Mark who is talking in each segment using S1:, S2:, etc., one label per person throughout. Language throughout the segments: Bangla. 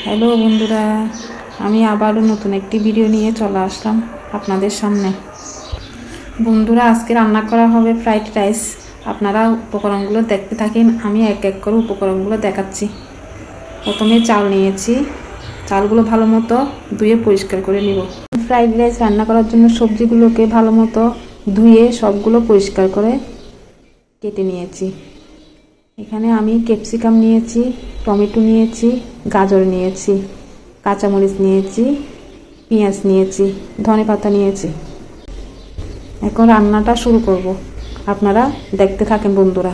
S1: হ্যালো বন্ধুরা, আমি আবারও নতুন একটি ভিডিও নিয়ে চলে আসলাম আপনাদের সামনে। বন্ধুরা, আজকে রান্না করা হবে ফ্রাইড রাইস। আপনারা উপকরণগুলো দেখতে থাকেন, আমি এক এক করে উপকরণগুলো দেখাচ্ছি। প্রথমে চাল নিয়েছি, চালগুলো ভালো মতো ধুয়ে পরিষ্কার করে নিব। ফ্রাইড রাইস রান্না করার জন্য সবজিগুলোকে ভালো মতো ধুয়ে সবগুলো পরিষ্কার করে কেটে নিয়েছি। এখানে আমি ক্যাপসিকাম নিয়েছি, টমেটো নিয়েছি, গাজর নিয়েছি, কাঁচামরিচ নিয়েছি, পেঁয়াজ নিয়েছি, ধনেপাতা নিয়েছি। এখন রান্নাটা শুরু করব, আপনারা দেখতে থাকেন বন্ধুরা।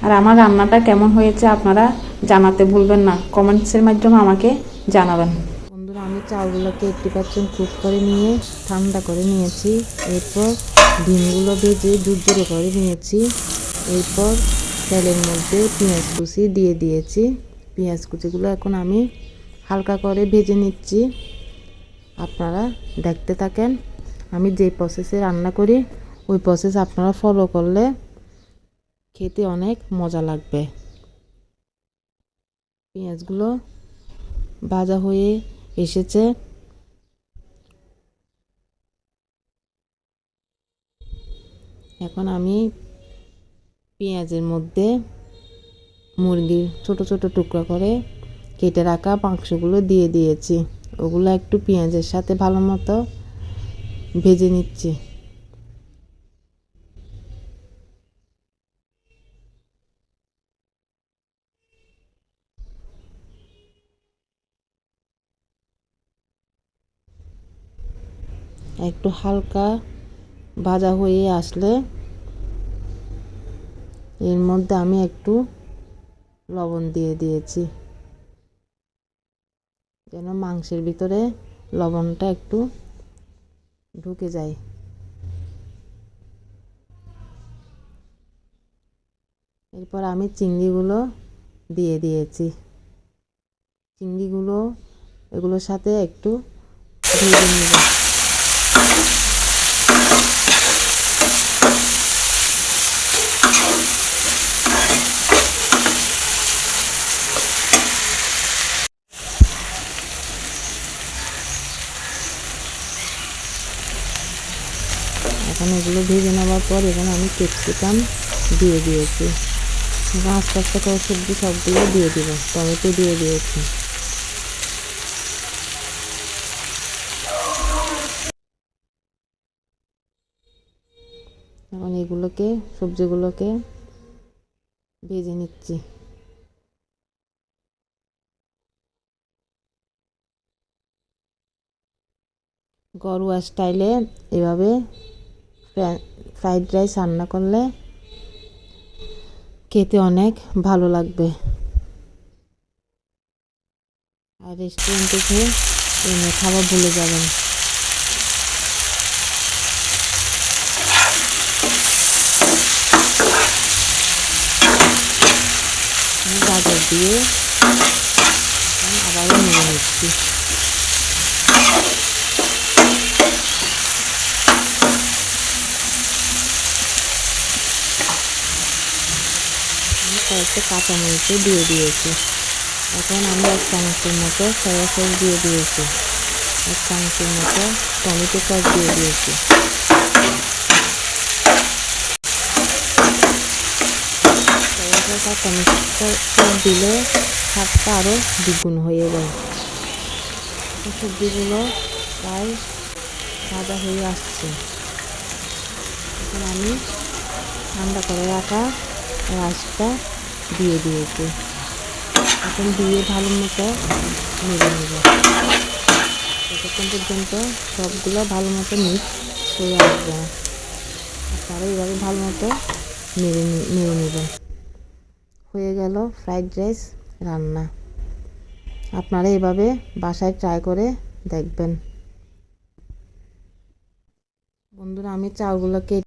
S1: আর আমার রান্নাটা কেমন হয়েছে আপনারা জানাতে ভুলবেন না, কমেন্টসের মাধ্যমে আমাকে জানাবেন। বন্ধুরা, আমি চালগুলোকে 80% কুক করে নিয়ে ঠান্ডা করে নিয়েছি। এরপর ডিমগুলো ভেজে ঝুরঝুরে করে নিয়েছি। এরপর তেলের মধ্যে পেঁয়াজ কুচি দিয়ে দিয়েছি। পেঁয়াজ কুচিগুলো এখন আমি হালকা করে ভেজে নিচ্ছি। আপনারা দেখতে থাকেন। আমি যে প্রসেসে রান্না করি ওই প্রসেস আপনারা ফলো করলে খেতে অনেক মজা লাগবে। পেঁয়াজগুলো ভাজা হয়ে এসেছে। এখন আমি পেঁয়াজের মধ্যে মুরগির ছোট ছোট টুকরা করে কেটে রাখা মাংসগুলো দিয়ে দিয়েছি। ওগুলো একটু পেঁয়াজের সাথে ভালো মতো ভেজে নিচ্ছি। একটু হালকা ভাজা হয়ে আসলে এর মধ্যে আমি একটু লবণ দিয়ে দিয়েছি, যেন মাংসের ভিতরে লবণটা একটু ঢুকে যায়। এরপর আমি চিংড়িগুলো দিয়ে দিয়েছি। চিংড়িগুলো এগুলোর সাথে একটু ভেজে নেব। এখন এগুলো ভেজে নেওয়ার পর এখানে আমি ক্যাপসিকাম দিয়ে দিয়েছি। আস্তে আস্তে করে সবজি সবগুলো দিয়ে দিব। টমেটো দিয়ে দিয়েছি। এখন এগুলোকে সবজিগুলোকে ভেজে নিচ্ছি। ঘরোয়া স্টাইলে এভাবে ফ্রাইড রাইস রান্না করলে খেতে অনেক ভালো লাগবে। আর রেস্টুরেন্ট থেকে এনে খাবার ভুলে যাবেন। গাজর দিয়ে আবারও নেড়ে নিচ্ছি। কয়েকটা কাঁচামরিচও দিয়ে দিয়েছি। এখন আমি 1 চামচের মতো সয়া সস দিয়ে দিয়েছি। 1 চামচের মতো টমেটো সস দিয়ে দিয়েছি। সয়া সস আর টমেটো সস দিলে স্বাদটা আরও দ্বিগুণ হয়ে যায়। সবজিগুলো প্রায় ভাজা হয়ে আসছে। এখন আমি ঠান্ডা করে রাখা রাইসটা দিয়ে দিয়েছি। এখন দিয়ে ভালো মতো নেড়ে নেব যতক্ষণ পর্যন্ত সবগুলো ভালো মতো মিক্স হয়ে আসবে না। আপনারা এইভাবে ভালো মতো নেড়ে নেবেন। হয়ে গেল ফ্রাইড রাইস রান্না। আপনারা এভাবে বাসায় ট্রাই করে দেখবেন। বন্ধুরা, আমি চালগুলোকে